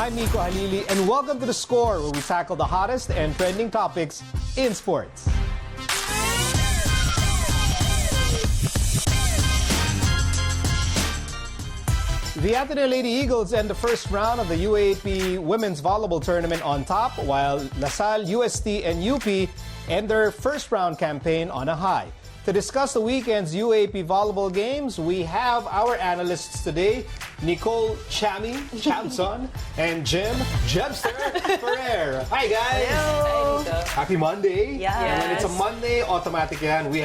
I'm Nico Halili, and welcome to The Score, where we tackle the hottest and trending topics in sports. The Ateneo Lady Eagles end the first round of the UAAP Women's Volleyball Tournament on top, while LaSalle, UST, and UP end their first round campaign on a high. To discuss the weekend's UAAP volleyball games, we have our analysts today, Nicole Tiamzon and Jim Jebster Ferrer. Hi guys! Hello! Happy Monday! Yes. And when it's a Monday, automatic yan. We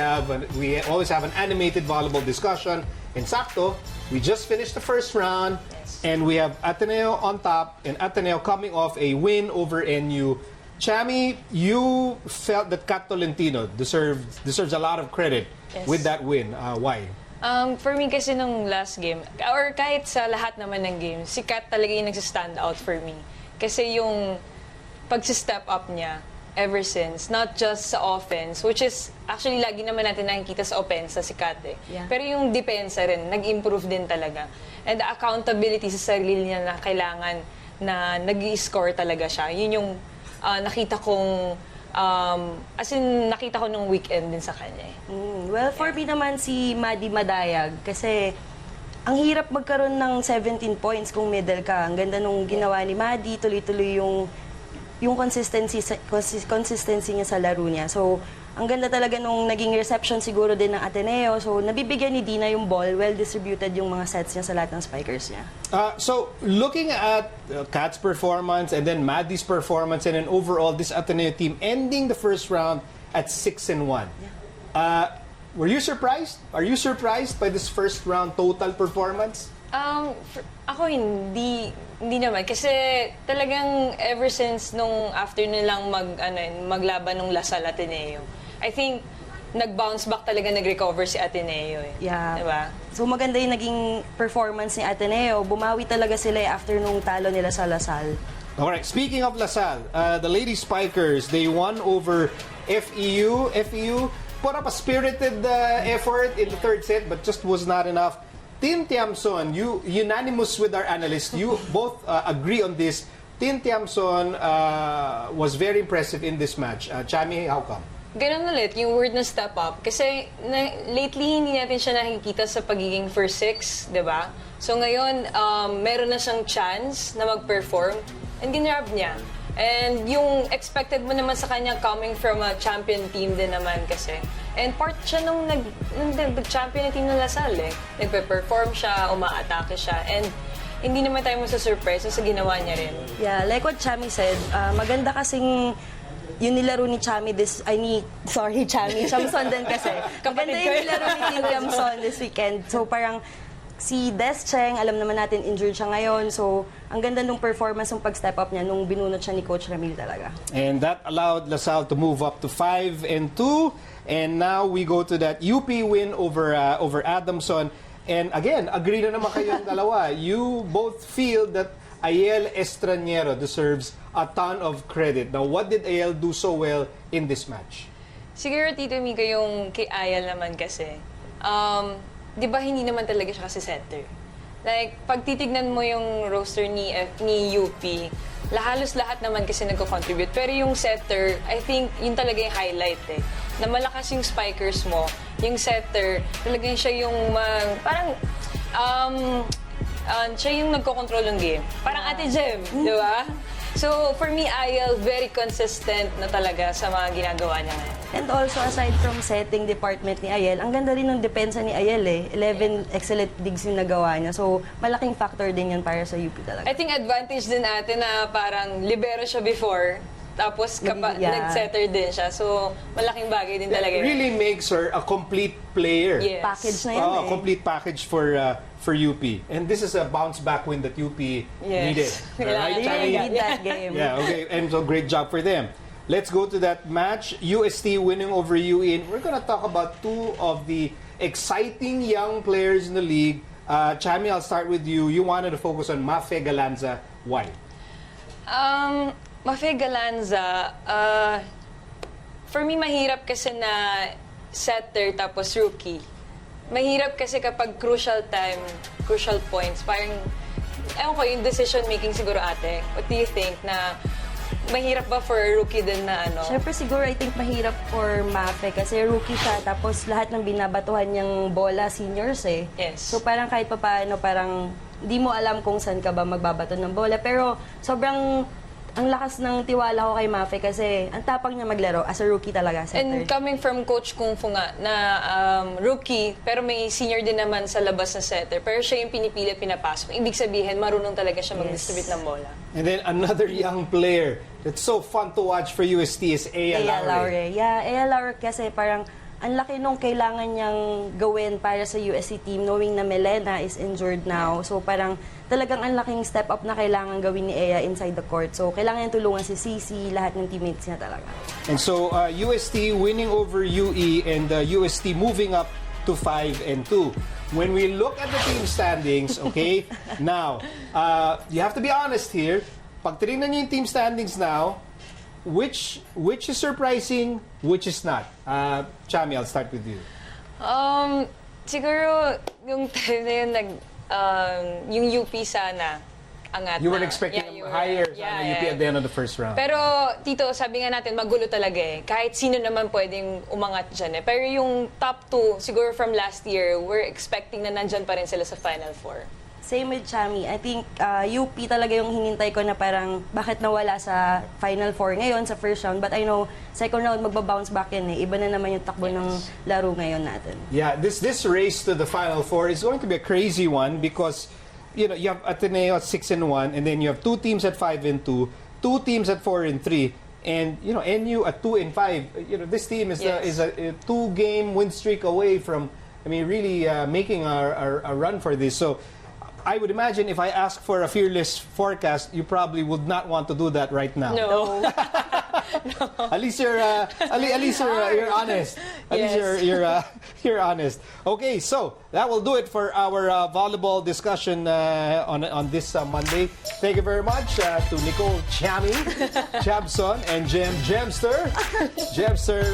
always have an animated volleyball discussion. In sakto, we just finished the first round, and we have Ateneo on top, and Ateneo coming off a win over NU. Chami, you felt that Kat Tolentino deserves a lot of credit with that win. Why? For me kasi nung last game, or kahit sa lahat naman ng game, si Kat talaga yung nagsistand out for me. Kasi yung pag-step up niya ever since, not just sa offense, which is actually lagi naman natin nakikita sa offense si Kat eh. Yeah. Pero yung depensa rin, nag-improve din talaga. And the accountability sa sarili niya na kailangan na nag-i-score talaga siya. Yun yung nakita kong nakita ko nung weekend din sa kanya. Well, for me naman si Maddie Madayag kasi ang hirap magkaroon ng 17 points kung middle ka. Ang ganda nung ginawa ni Maddie, tuloy-tuloy yung consistency niya sa laro niya. So, ang ganda talaga nung naging reception siguro din ng Ateneo. So, nabibigyan ni Dina yung ball, well-distributed yung mga sets niya sa lahat ng spikers niya. So, looking at Kat's performance and then Maddie's performance and then overall this Ateneo team ending the first round at 6-1. Yeah. Were you surprised? Are you surprised by this first round total performance? Ako hindi naman kasi talagang ever since nung after nilang maglaban ng LaSalle Ateneo, I think nag-bounce back talaga, nag-recover si Ateneo eh. Yeah. Diba? So maganda yung naging performance ni Ateneo. Bumawi talaga sila after nung talo nila sa LaSalle. Alright, speaking of LaSalle, the Lady Spikers, they won over FEU. FEU put up a spirited effort in the third set but just was not enough. Team Tiamzon, you unanimous with our analysts. You both agree on this. Team Tiamzon was very impressive in this match. Chami, how come? Ganun ulit, yung word na step up. Kasi lately, hindi natin siya nakikita sa pagiging first six, di ba? So ngayon, meron na siyang chance na mag-perform and ginrab niya. And yung expected mo naman sa kanya coming from a champion team din naman kasi. And part siya nung nag-champion na team ng LaSalle eh. Nagpe-perform siya, uma-atake siya. And hindi naman tayo masasurprise sa ginawa niya rin. Yeah, like what Chami said, maganda kasing yung nilaro ni Chami Tiamzon din kasi. Maganda yung nilaro ni Team Tiamzon this weekend. So parang si Des Cheng, alam naman natin injured siya ngayon. So ang ganda nung performance ng pag-step up niya nung binunot siya ni Coach Ramil talaga. And that allowed LaSalle to move up to 5-2. And now we go to that UP win over Adamson. And again, agree na naman kayong dalawa. You both feel that Ayel Estranero deserves a ton of credit. Now, what did Ayel do so well in this match? Siguro, Tito Mika, yung kay Ayel naman kasi, di ba hindi naman talaga siya kasi center? Like, pag titignan mo yung roster ni UP, halos lahat naman kasi nagko-contribute. Pero yung setter, I think, yun talaga yung highlight eh. Na malakas yung spikers mo, yung setter, talagang siya yung siya yung nagko-control ng game. Parang Ate Jem, di ba? So, for me, Ayel, very consistent na talaga sa mga ginagawa niya ngayon. And also, aside from setting department ni Ayel, ang ganda rin ng depensa ni Ayel eh. 11 excellent digs yung nagawa niya. So, malaking factor din yan para sa UP talaga. I think advantage din natin na parang libero siya before, tapos nag-setter din siya. So, malaking bagay din talaga. It really makes her a complete player. Yes. Package na yan eh. Complete package for UP. And this is a bounce back win that UP needed. Right? They need that game. Yeah, okay. And so great job for them. Let's go to that match. UST winning over UE. And we're going to talk about two of the exciting young players in the league. Chami, I'll start with you. You wanted to focus on Mafe Galanza. Why? Mafe Galanza, for me, mahirap kasi na setter tapos rookie. Mahirap kasi kapag crucial time, crucial points, parang ewan ko, yung decision-making siguro ate. What do you think na mahirap ba for a rookie din na ano? Siyempre siguro I think mahirap for Mafe kasi rookie siya tapos lahat ng binabatuhan niyang bola seniors eh. Yes. So parang kahit papaano parang di mo alam kung saan ka ba magbabato ng bola pero sobrang ang lakas ng tiwala ko kay Mafe kasi ang tapang niya maglaro as a rookie talaga. And coming from Coach Kung Fu nga, na rookie, pero may senior din naman sa labas na setter. Pero siya yung pinipili at pinapasok. Ibig sabihin, marunong talaga siya mag-distribute ng bola. And then another young player that's so fun to watch for UST is Ea Laure. Yeah, Ea Laure kasi parang ang laki nung kailangan niyang gawin para sa USC team knowing na Melena is injured now. So parang talagang ang laking step up na kailangan gawin ni Ea inside the court. So kailangan niyang tulungan si Cici, lahat ng teammates niya talaga. And so UST winning over UE and UST moving up to 5-2. When we look at the team standings, okay, now, you have to be honest here. Pag tinignan niyo yung team standings now, which is surprising, which is not? Chami, I'll start with you. Siguro, yung time na yun, yung UP sana, angat You were na. expecting Yeah, you higher were. sana UP at the end of the first round. Pero, Tito, sabi nga natin, magulo talaga eh. Kahit sino naman pwedeng umangat dyan eh. Pero yung top 2, siguro from last year, we're expecting na nandyan pa rin sila sa Final Four. Same with Chami. I think UP talaga yung hinintay ko na parang bakit nawala sa Final Four ngayon sa first round. But I know, second round magbabounce back yan eh. Iba na naman yung takbo ng laro ngayon natin. Yeah, this race to the Final Four is going to be a crazy one because you know you have Ateneo at 6-1, and then you have two teams at 5-2, two teams at 4-3, and you know NU at 2-5. You know this team is a 2-game win streak away from, I mean, really making a run for this. So I would imagine if I ask for a fearless forecast, you probably would not want to do that right now. No. At least you're honest. At least you're honest. Okay, so that will do it for our volleyball discussion on this Monday. Thank you very much to Nicole, Chami, Tiamzon, and Jemster.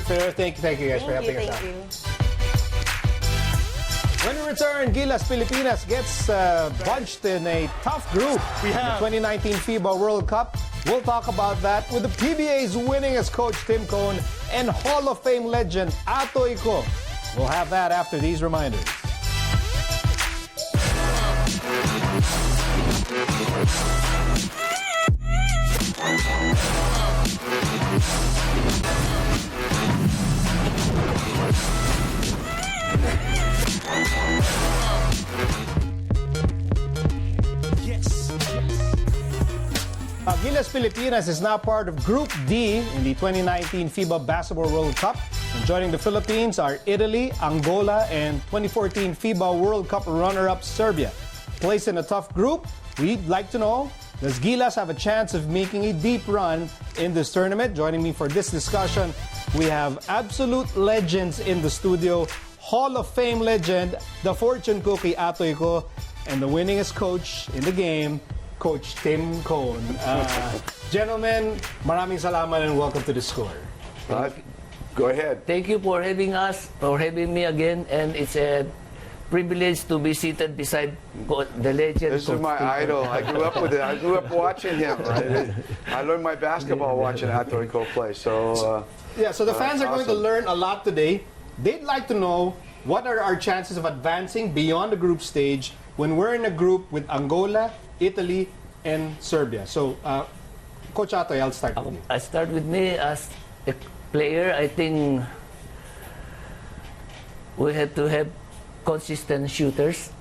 Ferrer, thank you guys for helping us out. Thank you. When we return, Gilas Pilipinas gets bunched in a tough group. We have the 2019 FIBA World Cup. We'll talk about that with the PBA's winningest coach Tim Cone and Hall of Fame legend Atoy Ko. We'll have that after these reminders. Gilas Pilipinas is now part of Group D in the 2019 FIBA Basketball World Cup. And joining the Philippines are Italy, Angola, and 2014 FIBA World Cup runner-up Serbia. Placed in a tough group, we'd like to know, does Gilas have a chance of making a deep run in this tournament? Joining me for this discussion, we have absolute legends in the studio. Hall of Fame legend, the fortune cookie Atoy Ko, and the winningest coach in the game, Coach Tim Cone. Gentlemen, maraming salamat and welcome to the score. Go ahead. Thank you for having us, for having me again, and it's a privilege to be seated beside the legend. This is my idol. I grew up with it. I grew up watching him. I learned my basketball watching Atoy Ko play. So so the fans are going to awesome. learn a lot today. They'd like to know what are our chances of advancing beyond the group stage when we're in a group with Angola, Italy, and Serbia. So, Coach Atoy, I'll start with you. I start with me as a player. I think we have to have consistent shooters.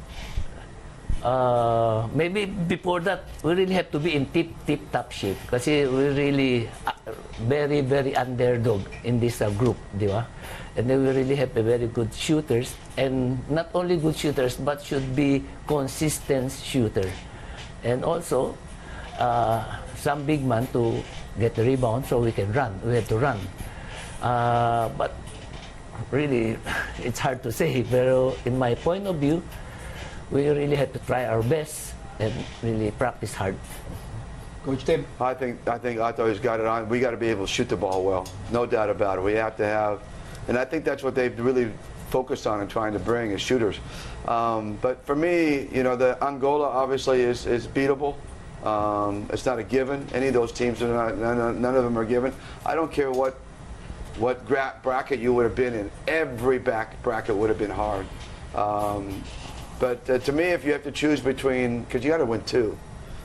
Maybe before that, we really have to be in tip-top shape kasi we really very, very underdog in this group, di ba? And then we really have a very good shooters, and not only good shooters, but should be consistent shooter. And also, some big man to get the rebound so we can run. We have to run. But really, it's hard to say. Pero in my point of view, we really have to try our best and really practice hard. Coach Tim. I think Atoy's got it on. We got to be able to shoot the ball well. No doubt about it. We have to have, and I think that's what they've really focused on and trying to bring as shooters. But for me, you know, the Angola obviously is beatable. It's not a given. Any of those teams are not. None of them are given. I don't care what bracket you would have been in. Every bracket would have been hard. But to me, if you have to choose between, because you got to win two,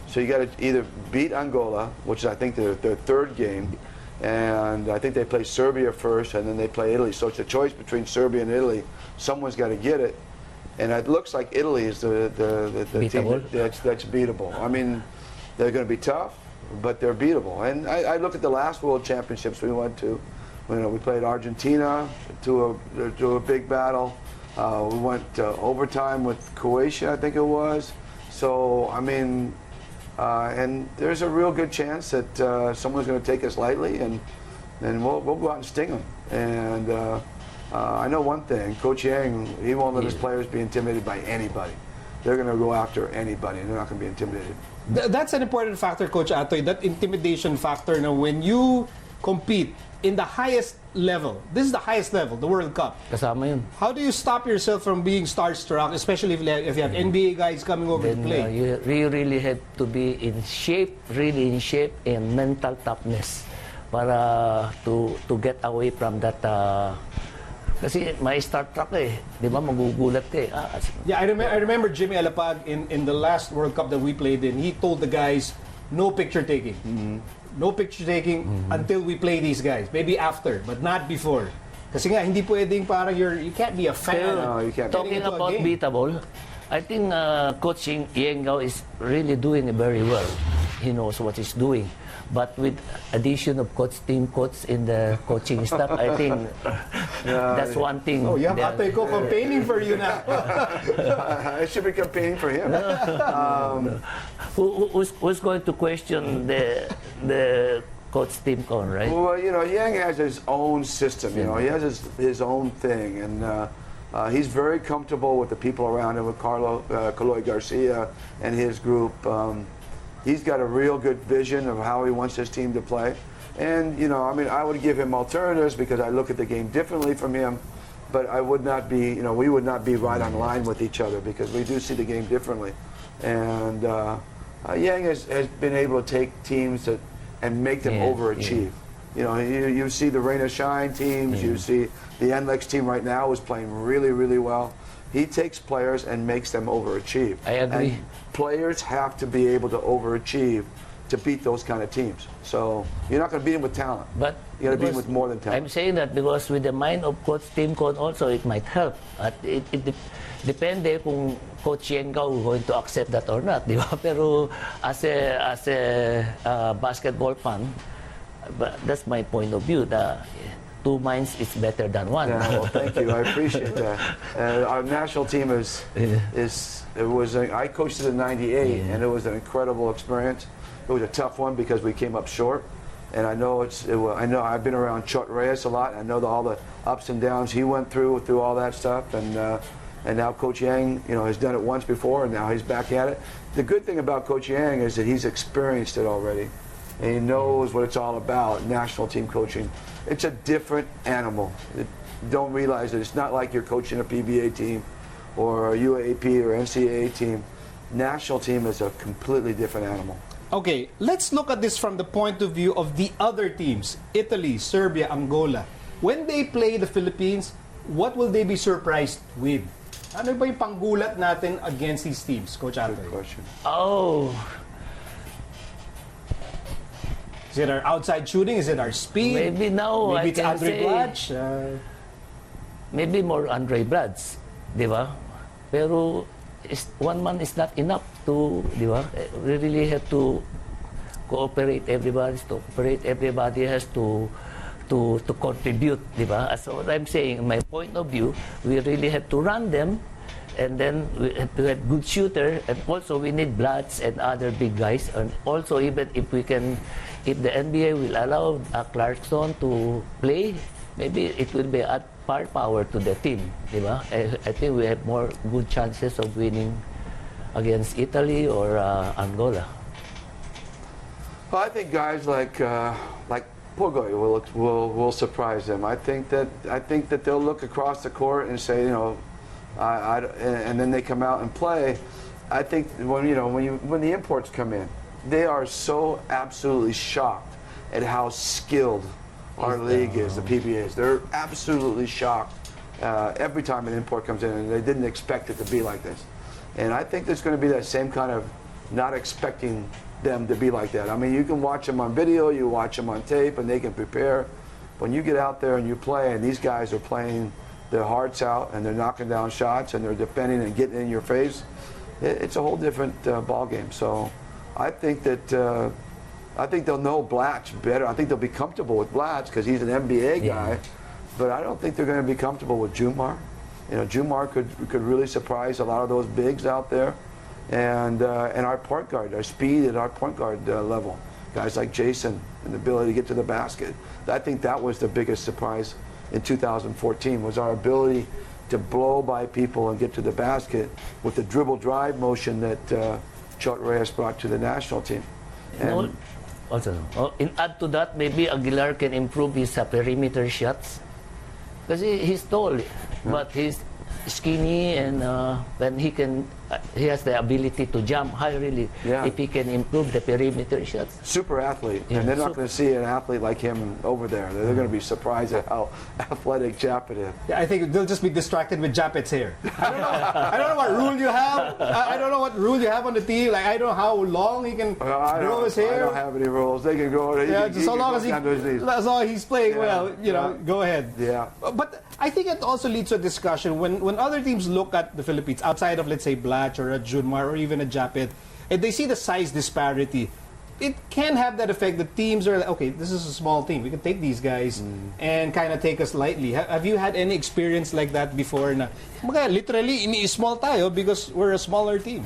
so you got to either beat Angola, which is I think their third game, and I think they play Serbia first, and then they play Italy. So it's a choice between Serbia and Italy. Someone's got to get it, and it looks like Italy is the team that's beatable. I mean, they're going to be tough, but they're beatable. And I look at the last World Championships we went to. You know, we played Argentina to a big battle. We went overtime with Croatia, I think it was. So, I mean, and there's a real good chance that someone's going to take us lightly, and we'll go out and sting them. And I know one thing, Coach Yang, he won't let his players be intimidated by anybody. They're going to go after anybody, and they're not going to be intimidated. That's an important factor, Coach Atoy, that intimidation factor. Now, when you compete in the highest level, this is the highest level, the World Cup. Kasama yun. How do you stop yourself from being starstruck, especially if you have NBA guys coming over to play? You really have to be in shape, really in shape, and mental toughness para to get away from that. Kasi may starstruck eh, di ba? Magugulat eh. Yeah, I remember Jimmy Alapag in the last World Cup that we played in. He told the guys, no picture taking. No picture taking until we play these guys. Maybe after, but not before. Kasi nga, hindi pwedeng parang you can't be a fan. No, you can't. Talking about beatable, I think Coach Yengao is really doing very well. He knows what he's doing. But with addition of team coach in the coaching staff, I think that's one thing. Oh, you have Atoy Ko campaigning for you now. I should be campaigning for him. Who's going to question the coach team con, right? Well, you know, Yang has his own system. You know, he has his own thing, and he's very comfortable with the people around him, with Kaloy Garcia and his group. He's got a real good vision of how he wants his team to play. And, you know, I mean, I would give him alternatives because I look at the game differently from him, but I would not be, you know, we would not be right on line with each other because we do see the game differently. And Yang has been able to take teams and make them overachieve. You know, you see the Rain or Shine teams, you see the NLEX team right now is playing really, really well. He takes players and makes them overachieve. I agree. And players have to be able to overachieve to beat those kind of teams. So you're not going to beat them with talent. But you got to beat them with more than talent. I'm saying that because with the mind of team coach also, it might help. It depende kung Coach Yengao going to accept that or not, di ba? Pero as a basketball fan, but that's my point of view. Two minds is better than one. Yeah, well, thank you. I appreciate that. Our national team I coached it in '98, and it was an incredible experience. It was a tough one because we came up short, and I know I've been around Chot Reyes a lot. I know all the ups and downs he went through all that stuff, and now Coach Yang, you know, has done it once before, and now he's back at it. The good thing about Coach Yang is that he's experienced it already, and he knows what it's all about. National team coaching. It's a different animal. Don't realize it. It's not like you're coaching a PBA team or a UAAP or NCAA team. National team is a completely different animal. Okay, let's look at this from the point of view of the other teams, Italy, Serbia, Angola. When they play the Philippines, what will they be surprised with? Ano ba yung panggulat natin against these teams, Coach Atoy? Good question. Oh, is it our outside shooting? Is it our speed? maybe now Maybe I it's can Andre say Blatch? maybe more Andre Brads, di ba? Pero one man is not enough to, di ba? We really have to cooperate. Everybody has to contribute, di ba? As what I'm saying, my point of view, we really have to run them, and then we have to have good shooter, and also we need Bloods and other big guys, and also even if the NBA will allow Clarkson to play, maybe it will be add power to the team, di ba? I think we have more good chances of winning against Italy or Angola. Well, I think guys like Pogoy will surprise them. I think that they'll look across the court and say, and then they come out and play. I think when the imports come in, they are so absolutely shocked at how skilled our league is, the PBAs. They're absolutely shocked every time an import comes in, and they didn't expect it to be like this. And I think there's going to be that same kind of not expecting them to be like that. I mean, you can watch them on video, you watch them on tape, and they can prepare. When you get out there and you play, and these guys are playing their hearts out, and they're knocking down shots, and they're defending and getting in your face, it's a whole different ball game. So I think that I think they'll know Blatch better. I think they'll be comfortable with Blatch because he's an NBA guy. But I don't think they're going to be comfortable with Jumar. Jumar could really surprise a lot of those bigs out there. And our point guard, our speed at our point guard level. Guys like Jason and the ability to get to the basket. I think that was the biggest surprise in 2014, was our ability to blow by people and get to the basket with the dribble drive motion that Chot Reyes brought to the national team. And add to that, maybe Aguilar can improve his perimeter shots. Because he's tall, but he's skinny, and then he has the ability to jump high, really, if he can improve the perimeter shots. Super athlete, and they're not going to see an athlete like him over there. They're going to be surprised at how athletic Japet is. Yeah, I think they'll just be distracted with Japet's hair. I don't know what rule you have. I don't know what rule you have on the team. Like, I don't know how long he can grow his hair. I don't have any rules. They can grow it. Yeah, just so long as he's playing well, go ahead. Yeah. But I think it also leads to a discussion when other teams look at the Philippines outside of, let's say, Blatch or a Junmar or even a Japet, and they see the size disparity. It can have that effect that teams are like, okay, this is a small team. We can take these guys and kind of take us lightly. Have you had any experience like that before? Na, literally, small tayo because we're a smaller team.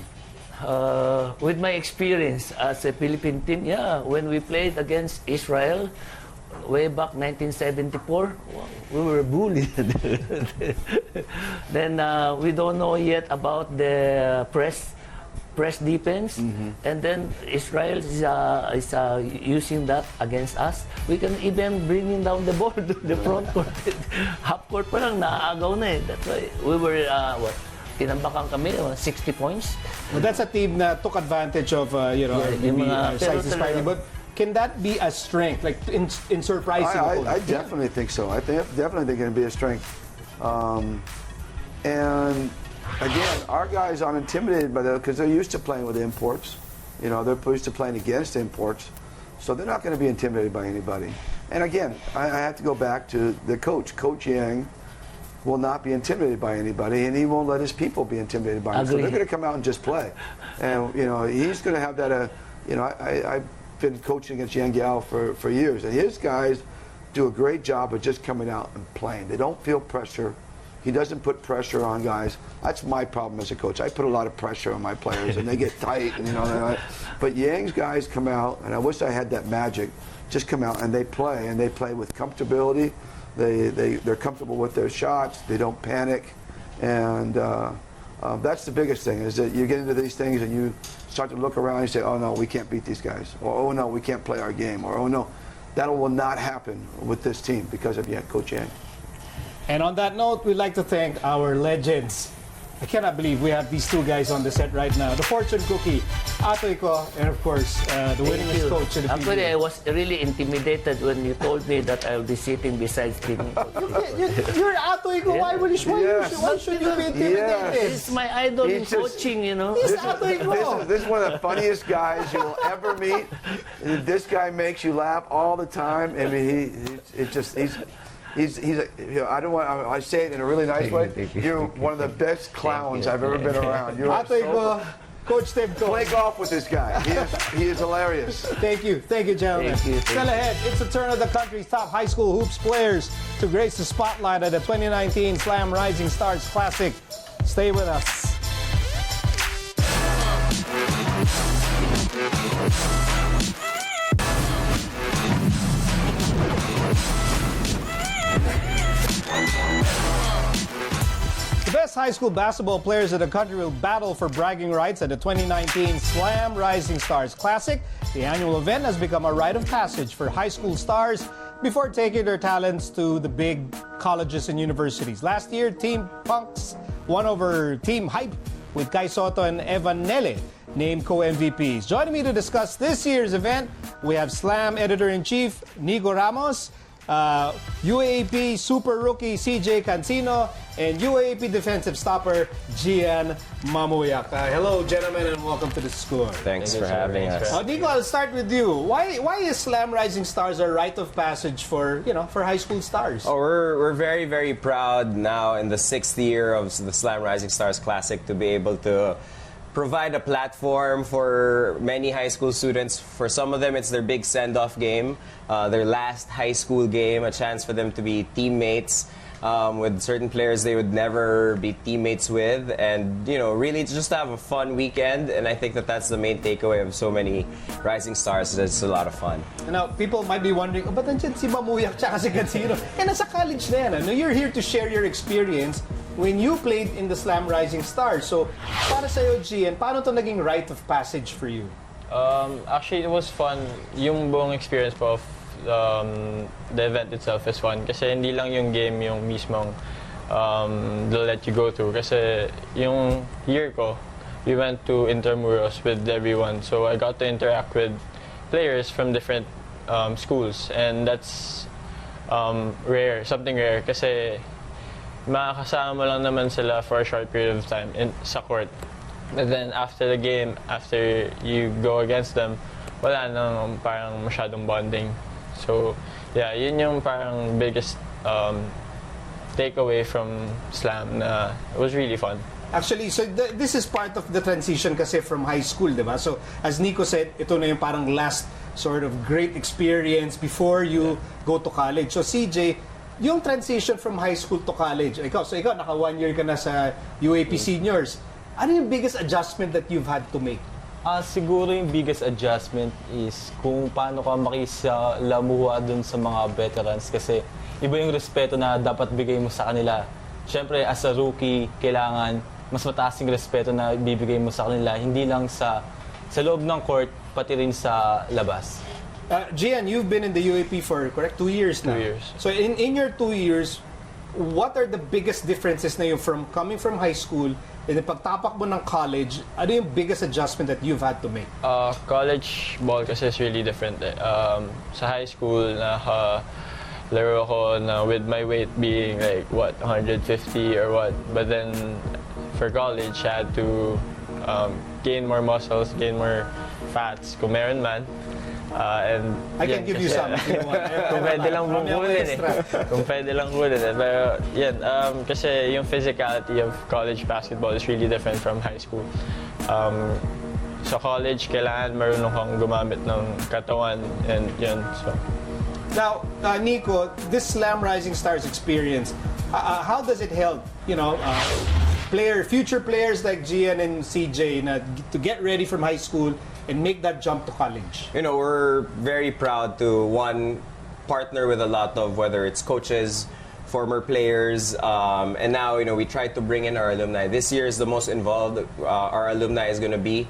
With my experience as a Philippine team, when we played against Israel, way back 1974, we were bullied. Then we don't know yet about the press defense, and then Israel is using that against us. We can even bring down the ball to the front court. Half court pa lang, naaagaw na eh. That's why we were, tinambakan kami, 60 points. Well, that's a team that took advantage of, size disparity. But can that be a strength, like in surprising? I definitely think so. I definitely think it can be a strength. And again, our guys aren't intimidated by that because they're used to playing with imports. They're used to playing against imports, so they're not going to be intimidated by anybody. And again, I have to go back to the coach. Coach Yang will not be intimidated by anybody, and he won't let his people be intimidated by him. So they're going to come out and just play. And he's going to have that. I've been coaching against Yang Yao for years, and his guys do a great job of just coming out and playing. They don't feel pressure. He doesn't put pressure on guys. That's my problem as a coach. I put a lot of pressure on my players, and they get tight. And but Yang's guys come out, and I wish I had that magic. Just come out and they play with comfortability. They're comfortable with their shots. They don't panic, and that's the biggest thing. Is that you get into these things and you start to look around and you say, "Oh no, we can't beat these guys," or "Oh no, we can't play our game," or "Oh no." That will not happen with this team because of Coach Yang. And on that note, we'd like to thank our legends. I cannot believe we have these two guys on the set right now. The fortune cookie, Atoy Ko, and of course, the winningest coach in the Actually, PBA. I was really intimidated when you told me that I'll be sitting beside Steve. You're Atoy Ko. Why should you be intimidated? He's my idol in coaching, He's Atoy Ko. This is one of the funniest guys you will ever meet. This guy makes you laugh all the time. I mean, he's I don't want. I say it in a really nice way. You're one of the best clowns I've ever been around. You're Atoy Ko, Coach Steve Ko. Play golf with this guy. He is hilarious. Thank you, gentlemen. Still ahead, it's the turn of the country's top high school hoops players to grace the spotlight at the 2019 Slam Rising Stars Classic. Stay with us. The best high school basketball players in the country will battle for bragging rights at the 2019 Slam Rising Stars Classic. The annual event has become a rite of passage for high school stars before taking their talents to the big colleges and universities. Last year, Team Punks won over Team Hype with Kai Soto and Evan Nele named co-MVPs. Joining me to discuss this year's event, we have Slam Editor-in-Chief Nico Ramos, UAAP Super Rookie CJ Cancino, and UAAP Defensive Stopper Gian Mamuyak. Hello, gentlemen, and welcome to the score. Thanks for having us. Nico, I'll start with you. Why is Slam Rising Stars a rite of passage for high school stars? Oh, we're very, very proud now in the 6th year of the Slam Rising Stars Classic to be able to provide a platform for many high school students. For some of them, it's their big send-off game, their last high school game, a chance for them to be teammates with certain players they would never be teammates with, and really just to have a fun weekend. And I think that's the main takeaway of so many rising stars. It's a lot of fun. Now, people might be wondering, ba't nandiyan si Mamuyak tsaka si Cancino? Nasa college na yan. You're here to share your experience when you played in the Slam Rising Stars. So, para sa'yo, Gian, paano to naging rite of passage for you? Actually, it was fun. Yung buong experience po of the event itself is fun. Kasi hindi lang yung game yung mismong they'll let you go through. Kasi yung year ko, we went to Intramuros with everyone. So I got to interact with players from different schools. And that's rare, something rare. Kasi makakasama mo lang naman sila for a short period of time sa court. And then after the game, after you go against them, wala nang parang masyadong bonding. So, yeah, yun yung parang biggest takeaway from Slam na it was really fun. Actually, so this is part of the transition kasi from high school, di ba? So, as Nico said, ito na yung parang last sort of great experience before you go to college. So, CJ, yung transition from high school to college, ikaw naka 1 year ka na sa UAP Seniors. Ano yung biggest adjustment that you've had to make? Siguro yung biggest adjustment is kung paano ka makisalamuha dun sa mga veterans kasi iba yung respeto na dapat bigay mo sa kanila. Siyempre, as a rookie, kailangan mas mataas yung respeto na bibigay mo sa kanila, hindi lang sa loob ng court, pati rin sa labas. Gian, you've been in the UAP for, correct, 2 years now. 2 years. So in your 2 years, what are the biggest differences na yung from coming from high school and pagtapak mo ng college, ano yung biggest adjustment that you've had to make? College ball kasi is really different. Sa high school, laro ako na with my weight being like, 150 or what. But then, for college, I had to gain more muscles, gain more fats, kung meron man. And I can give you some if you want. Kung pwede lang bungkulin eh. Kung pwede lang kulin eh. Pero yan, kasi yung physicality of college basketball is really different from high school. Sa college, kailangan marunong kang gumamit ng katawan and yun. So. Now, Nico, this Slam Rising Stars experience, how does it help, future players like Gian and CJ to get ready from high school and make that jump to college? We're very proud to, one, partner with a lot of, whether it's coaches, former players, and now, we try to bring in our alumni. This year is the most involved our alumni is going to be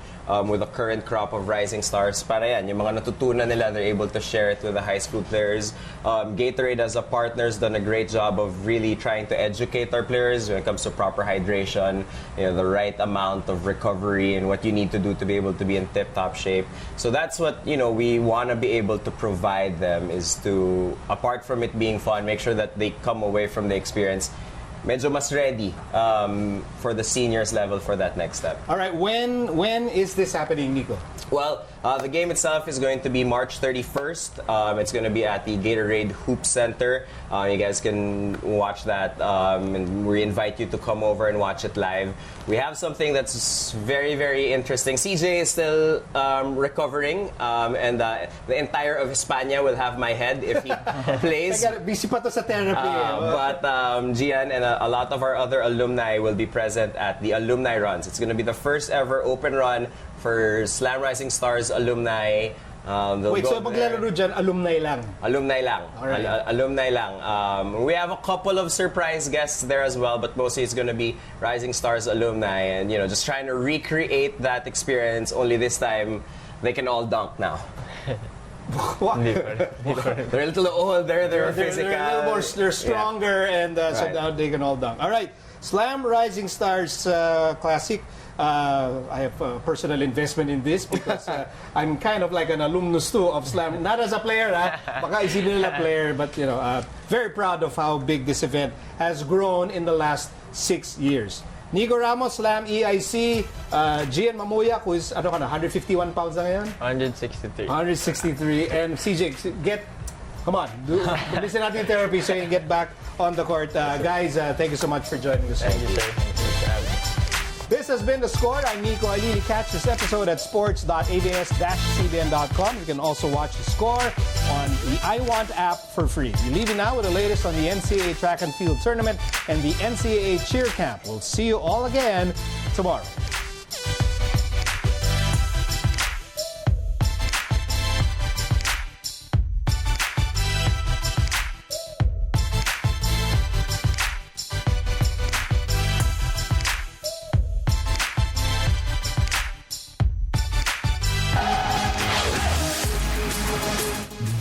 with the current crop of rising stars. Para yan, yung mga natutunan nila, they're able to share it with the high school players. Gatorade as a partner has done a great job of really trying to educate our players when it comes to proper hydration, the right amount of recovery and what you need to do to be able to be in tip-top shape. So that's what, we want to be able to provide them, is to, apart from it being fun, make sure that they come away from the experience medyo mas ready for the seniors level for that next step. All right, when is this happening, Nico? Well, the game itself is going to be March 31st. It's going to be at the Gatorade Hoop Center. You guys can watch that, and we invite you to come over and watch it live. We have something that's very, very interesting. CJ is still recovering, and the entire of Hispania will have my head if he plays. Busy pa to sa therapy. But Gian and a lot of our other alumni will be present at the alumni runs. It's going to be the first ever open run for Slam Rising Stars alumni. Wait, so maglalaro dyan, alumni lang? Alumni lang. Right. Alumni lang. We have a couple of surprise guests there as well, but mostly it's going to be Rising Stars alumni, and just trying to recreate that experience. Only this time, they can all dunk now. Hindi pa rin. They're a little older, they're physical. They're a little more, they're stronger, and so Right. now they can all dunk. All right, Slam Rising Stars Classic. I have a personal investment in this because I'm kind of like an alumnus too of Slam. Not as a player, baka isipin nila player, but very proud of how big this event has grown in the last 6 years. Nico Ramos, Slam EIC, Gian Mamuyak, who is 151 pounds na ngayon? 163. 163, and CJ, come on, listen natin yung therapy so you can get back on the court. Guys, thank you so much for joining us. Thank you, sir. Thank you for having me. This has been The Score. I'm Nico Alili. Catch this episode at sports.abs-cbn.com. You can also watch The Score on the iWant app for free. We're leaving now with the latest on the NCAA Track and Field Tournament and the NCAA Cheer Camp. We'll see you all again tomorrow.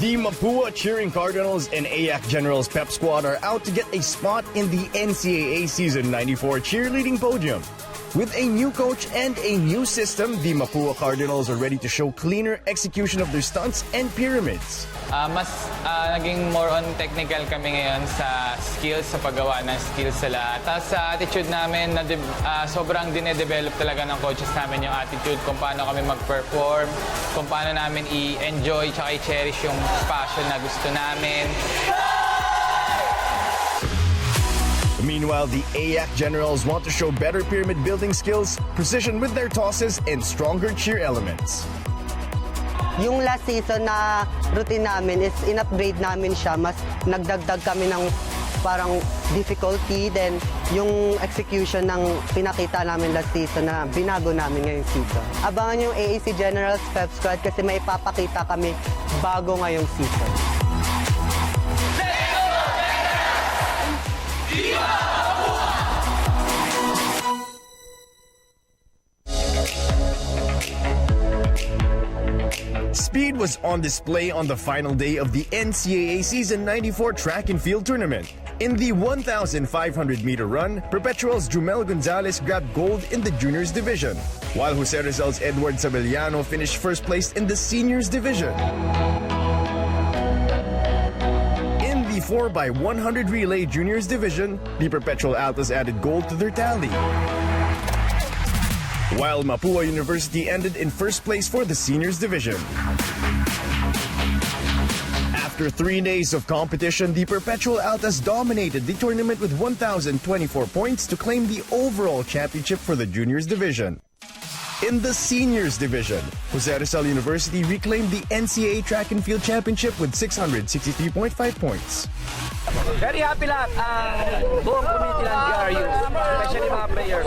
The Mapua Cheering Cardinals and AAC Generals Pep Squad are out to get a spot in the NCAA Season 94 cheerleading podium. With a new coach and a new system, the Mapua Cardinals are ready to show cleaner execution of their stunts and pyramids. Mas naging more on technical kami ngayon sa skills, sa paggawa ng skills sila. Tapos sa attitude namin, sobrang dinedevelop talaga ng coaches namin yung attitude, kung paano kami mag-perform, kung paano namin i-enjoy tsaka i-cherish yung passion na gusto namin. Meanwhile, the AAC Generals want to show better pyramid building skills, precision with their tosses, and stronger cheer elements. Yung last season na routine namin is in-upgrade namin siya. Mas nagdagdag kami ng parang difficulty. Then yung execution ng pinakita namin last season na binago namin ngayong season. Abangan yung AAC Generals Pep Squad kasi may ipapakita kami bago ngayong season. Speed was on display on the final day of the NCAA Season 94 Track and Field Tournament. In the 1,500-meter run, Perpetual's Jumel Gonzalez grabbed gold in the juniors division, while Jose Rizal's Edward Sabellano finished first place in the seniors division. In the 4x100 relay juniors division, the Perpetual Altas added gold to their tally, while Mapua University ended in first place for the seniors division. After 3 days of competition, the Perpetual Altas dominated the tournament with 1,024 points to claim the overall championship for the juniors division. In the seniors division, Jose Rizal University reclaimed the NCAA Track and Field Championship with 663.5 points. Very happy lahat ang buong community ng GRU, especially mga players.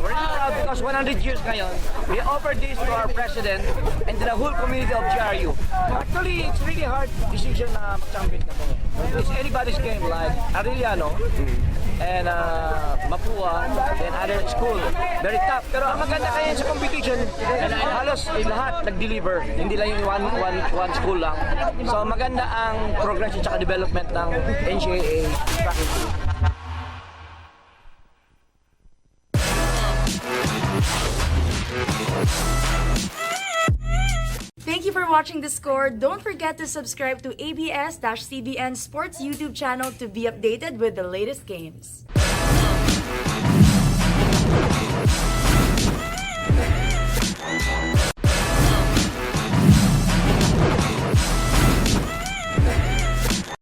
We're really proud because 100 years ngayon, we offered this to our president and to the whole community of GRU. Actually, it's really hard decision na mag-champion na po. It's anybody's game like Arellano and Mapua and other school. Very tough. Pero ang maganda kaya sa competition, halos lahat nag-deliver. Hindi lang yung one school lang. So maganda ang progression at development ng NCAA track and field. Thank you for watching The Score. Don't forget to subscribe to ABS-CBN Sports YouTube channel to be updated with the latest games.